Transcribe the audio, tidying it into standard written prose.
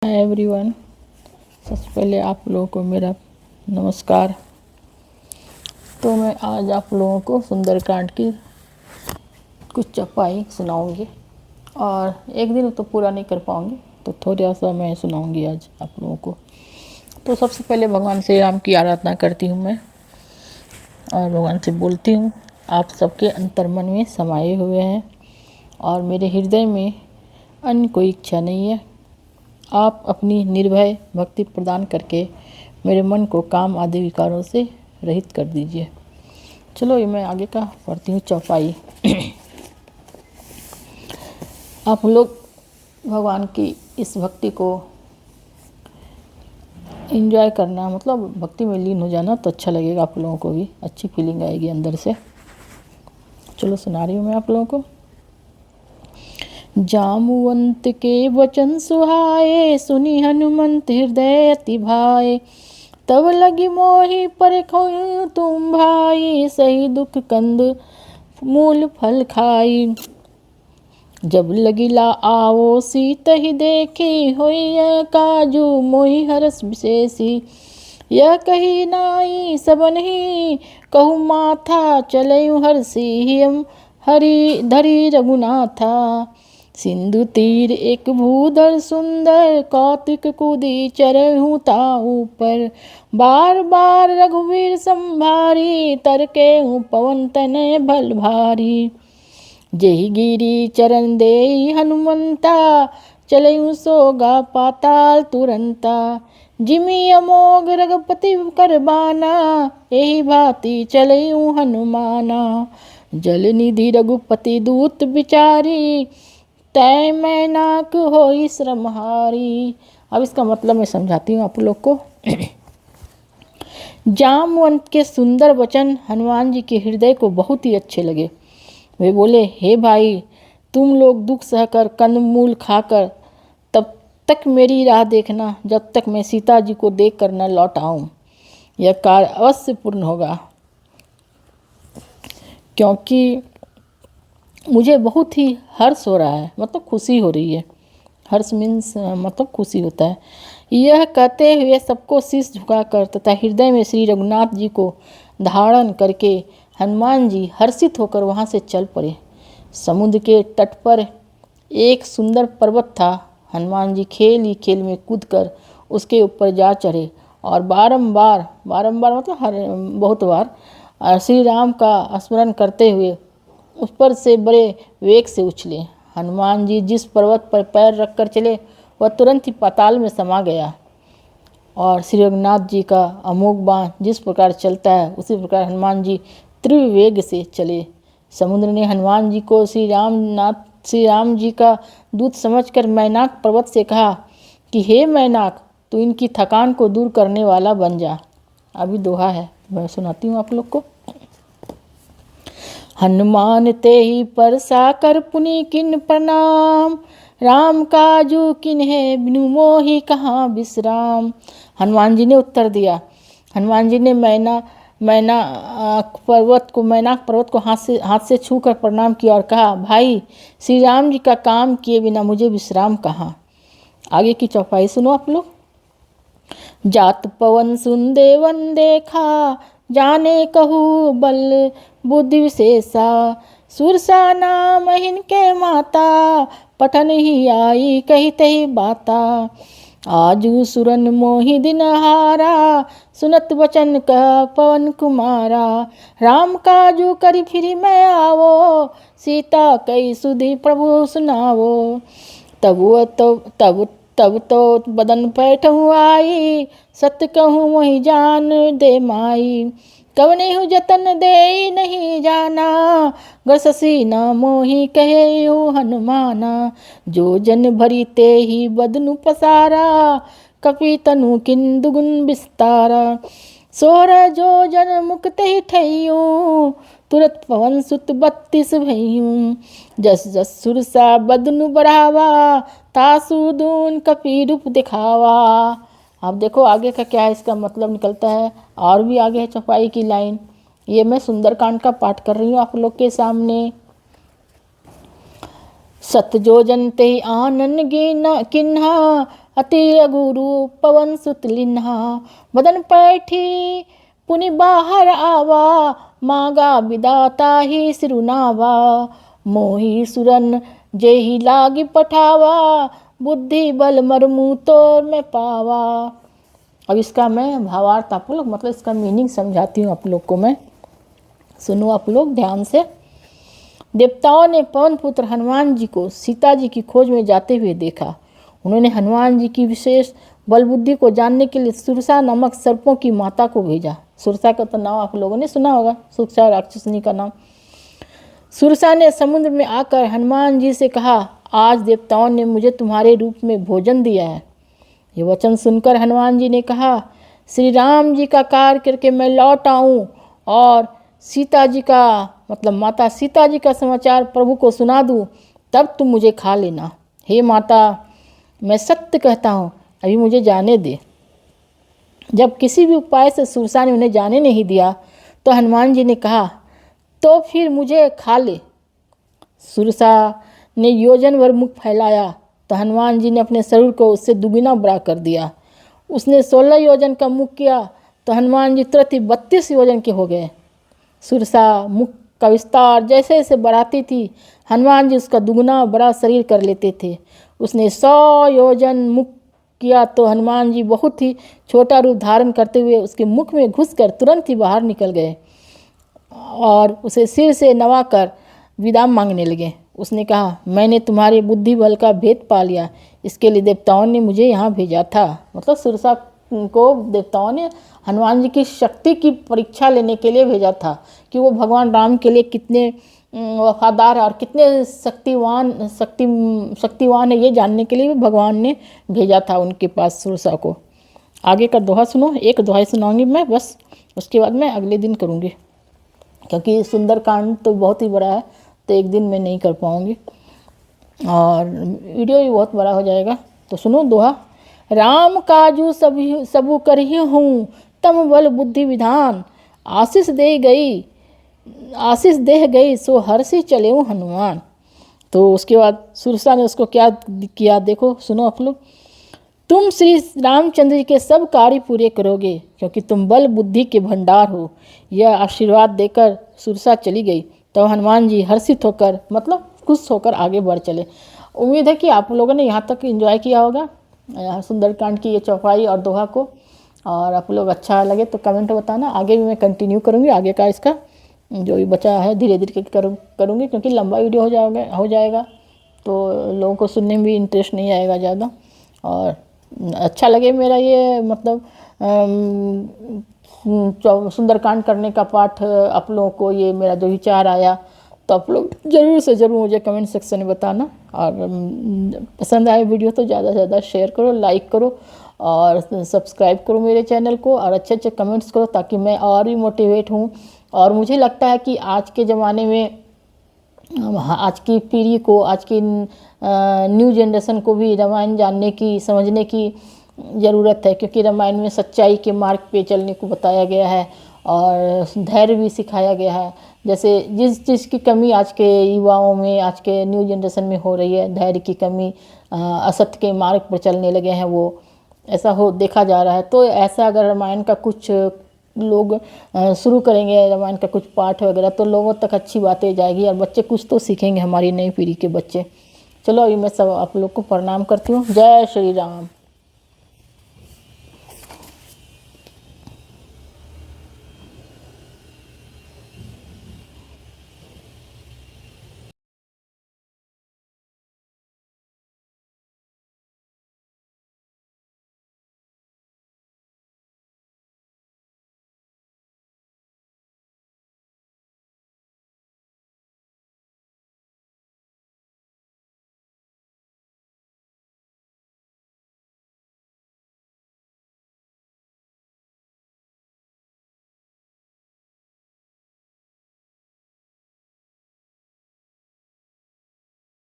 Hi everyone. सबसे पहले आप लोगों को मेरा नमस्कार। तो मैं आज आप लोगों को सुंदरकांड की कुछ चौपाई सुनाऊंगी और एक दिन तो पूरा नहीं कर पाऊंगी, तो थोड़ा सा मैं सुनाऊंगी आज आप लोगों को। तो सबसे पहले भगवान श्री राम की आराधना करती हूँ मैं और भगवान से बोलती हूँ, आप सबके अंतर्मन में समाये हुए हैं और मेरे हृदय में अन्य कोई इच्छा नहीं है। आप अपनी निर्भय भक्ति प्रदान करके मेरे मन को काम आदि विकारों से रहित कर दीजिए। चलो ये मैं आगे का पढ़ती हूँ चौपाई। आप लोग भगवान की इस भक्ति को एंजॉय करना, मतलब भक्ति में लीन हो जाना, तो अच्छा लगेगा, आप लोगों को भी अच्छी फीलिंग आएगी अंदर से। चलो सुना रही हूँ मैं आप लोगों को। जामुवंत के वचन सुहाए, सुनी हनुमंत हृदय अति भाए। तब लगी मोहि परखो तुम भाई, सही दुख कंद मूल फल खाई। जब लगिला आओ सीत ही देखी, होई काजू मोहि हरस विशेषी। यह कही नाई सबन ही कहु माथा, चलयु हरषि हम हरि धरि रघुनाथा। सिंधु तीर एक भूधर सुंदर, कौतिक कूदी चरहु ताऊ पर। बार बार रघुवीर संभारी, तरके पवन तनय बल भारी। जेहि गिरी चरण देई हनुमंता, चलयु सोगा पाताल तुरंता। जिमि अमोघ रघुपति कर बाना, एहि भांति चलयु हनुमाना। जल निधि रघुपति दूत विचारी, तय मैनाक होई श्रमहारी। अब इसका मतलब मैं समझाती हूँ आप लोग को। जामवंत के सुंदर वचन हनुमान जी के हृदय को बहुत ही अच्छे लगे। वे बोले, हे भाई, तुम लोग दुख सहकर कंदमूल खाकर तब तक मेरी राह देखना, जब तक मैं सीता जी को देख कर न लौट आऊं। यह कार्य अवश्य पूर्ण होगा, क्योंकि मुझे बहुत ही हर्ष हो रहा है, मतलब खुशी हो रही है। हर्ष मीन्स मतलब खुशी होता है। यह कहते हुए सबको शीश झुकाकर तथा हृदय में श्री रघुनाथ जी को धारण करके हनुमान जी हर्षित होकर वहाँ से चल पड़े। समुद्र के तट पर एक सुंदर पर्वत था। हनुमान जी खेल ही खेल में कूदकर उसके ऊपर जा चढ़े और बारंबार मतलब बहुत बार श्री राम का स्मरण करते हुए उस पर से बड़े वेग से उछले। हनुमान जी जिस पर्वत पर पैर रखकर चले, वह तुरंत ही पाताल में समा गया और श्री रघुनाथ जी का अमोघ बाण जिस प्रकार चलता है, उसी प्रकार हनुमान जी तीव्र वेग से चले। समुद्र ने हनुमान जी को श्री राम जी का दूत समझकर मैनाक पर्वत से कहा कि हे मैनाक, तू इनकी थकान को दूर करने वाला बन जा। अभी दोहा है, मैं सुनाती हूँ आप लोग को। हनुमान ते ही परसा कर पुनि किन प्रणाम, राम काजू किन्हे बिनु मोहि कहाँ विश्राम। हनुमान जी ने उत्तर दिया। हनुमान जी ने मैनाक पर्वत को हाथ से छू कर प्रणाम किया और कहा, भाई, श्री राम जी का काम किए बिना मुझे विश्राम कहाँ। आगे की चौपाई सुनो आप लोग। जात पवन सुन देवन देखा, जाने कहू बल बुद्धि विशेषा। सुरसा नाम हिनके माता, पठन ही आई कही तही बाता। आजू सुरन मोहि दिन हारा, सुनत वचन कह पवन कुमारा। राम काजू करी फिर मैं आवो, सीता कई सुधि प्रभु सुनावो। तब तो बदन पैठहु आई, सत्य कहूँ मोहि जान दे माई। कवने हु जतन दे नहीं जाना, गससी न मोहि कहे हनुमाना। जो जन भरी ते ही बदनु पसारा, कपि तनु किन दुगुन विस्तारा। सोर जो जन मुक्त ही ठैयूं, तुरत पवन सुत 32 भैयूं। जस जस सुरसा बदनु बढ़ावा, तासु दून कपि रूप दिखावा। अब देखो आगे का क्या है, इसका मतलब निकलता है। और भी आगे है चौपाई की लाइन। ये मैं सुंदरकांड का पाठ कर रही हूँ आप लोग के सामने। सत जो जनते आनन गिन किन्हा, अति गुरु पवन सुत लिन्हा, बदन पैठी पुनि बाहर आवा, मांगा विदाता ही सिरुनावा, मोही सुरन जेहि लागी पठावा, बुद्धि बल मरमू तो मैं पावा। अब इसका मैं भावार्थ आप लोग मतलब इसका मीनिंग समझाती हूँ आप लोग को मैं, सुनो आप लोग ध्यान से। देवताओं ने पवन पुत्र हनुमान जी को सीता जी की खोज में जाते हुए देखा। उन्होंने हनुमान जी की विशेष बल बुद्धि को जानने के लिए सुरसा नामक सर्पों की माता को भेजा। सुरसा का तो नाम आप लोगों ने सुना होगा, सुरसा राक्षसनी का नाम। सुरसा ने समुद्र में आकर हनुमान जी से कहा, आज देवताओं ने मुझे तुम्हारे रूप में भोजन दिया है। ये वचन सुनकर हनुमान जी ने कहा, श्री राम जी का कार्य करके मैं लौट आऊँ और सीता जी का मतलब माता सीता जी का समाचार प्रभु को सुना दूँ, तब तुम मुझे खा लेना। हे माता, मैं सत्य कहता हूँ, अभी मुझे जाने दे। जब किसी भी उपाय से सुरसा ने उन्हें जाने नहीं दिया तो हनुमान जी ने कहा, तो फिर मुझे खा ले। सुरसा ने योजन भर मुख फैलाया तो हनुमान जी ने अपने शरीर को उससे दुगुना बड़ा कर दिया। उसने 16 योजन का मुख किया तो हनुमान जी तुरंत ही 32 योजन के हो गए। सुरसा मुख का विस्तार जैसे जैसे बढ़ाती थी, हनुमान जी उसका दुगुना बड़ा शरीर कर लेते थे। उसने 100 योजन मुख किया तो हनुमान जी बहुत ही छोटा रूप धारण करते हुए उसके मुख में घुसकर तुरंत ही बाहर निकल गए और उसे सिर से नवाकर विदा मांगने लगे। उसने कहा, मैंने तुम्हारे बुद्धि बल का भेद पा लिया, इसके लिए देवताओं ने मुझे यहाँ भेजा था। मतलब सुरसा को देवताओं ने हनुमान जी की शक्ति की परीक्षा लेने के लिए भेजा था कि वो भगवान राम के लिए कितने वफादार और कितने शक्तिवान है, ये जानने के लिए भगवान ने भेजा था उनके पास सुरसा को। आगे का दोहा सुनो, एक दोहा सुनाऊंगी मैं बस, उसके बाद मैं अगले दिन करूँगी क्योंकि सुंदरकांड तो बहुत ही बड़ा है तो एक दिन में नहीं कर पाऊँगी और वीडियो भी बहुत बड़ा हो जाएगा। तो सुनो दोहा। राम काजू सबू करही हूँ, तम बल बुद्धि विधान, आशीष देह गई सो हर्षि चले हनुमान। तो उसके बाद सुरसा ने उसको क्या किया देखो, सुनो आप लोग। तुम श्री रामचंद्र जी के सब कार्य पूरे करोगे क्योंकि तुम बल बुद्धि के भंडार हो। यह आशीर्वाद देकर सुरसा चली गई। तो हनुमान जी हर्षित होकर मतलब खुश होकर आगे बढ़ चले। उम्मीद है कि आप लोगों ने यहाँ तक एंजॉय किया होगा सुंदरकांड की ये चौपाई और दोहा को, और आप लोग अच्छा लगे तो कमेंट बताना। आगे भी मैं कंटिन्यू करूँगी, आगे का इसका जो भी बचा है धीरे धीरे करूँगी क्योंकि लंबा वीडियो हो जाएगा तो लोगों को सुनने में भी इंटरेस्ट नहीं आएगा ज़्यादा। और अच्छा लगे मेरा ये मतलब सुंदरकांड करने का पाठ आप लोगों को, ये मेरा जो विचार आया तो आप लोग ज़रूर से ज़रूर मुझे कमेंट सेक्शन में बताना। और पसंद आए वीडियो तो ज़्यादा से ज़्यादा शेयर करो, लाइक करो और सब्सक्राइब करो मेरे चैनल को और अच्छे अच्छे कमेंट्स करो ताकि मैं और भी मोटिवेट हूँ। और मुझे लगता है कि आज के ज़माने में आज की पीढ़ी को, आज की न्यू जनरेशन को भी रामायण जानने की समझने की ज़रूरत है क्योंकि रामायण में सच्चाई के मार्ग पे चलने को बताया गया है और धैर्य भी सिखाया गया है। जैसे जिस चीज़ की कमी आज के युवाओं में, आज के न्यू जनरेशन में हो रही है, धैर्य की कमी, असत्य के मार्ग पर चलने लगे हैं, वो ऐसा हो देखा जा रहा है। तो ऐसा अगर रामायण का कुछ लोग शुरू करेंगे, रामायण का कुछ पाठ वगैरह, तो लोगों तक अच्छी बातें जाएगी और बच्चे कुछ तो सीखेंगे, हमारी नई पीढ़ी के बच्चे। चलो अभी मैं सब आप लोग को प्रणाम करती हूँ। जय श्री राम।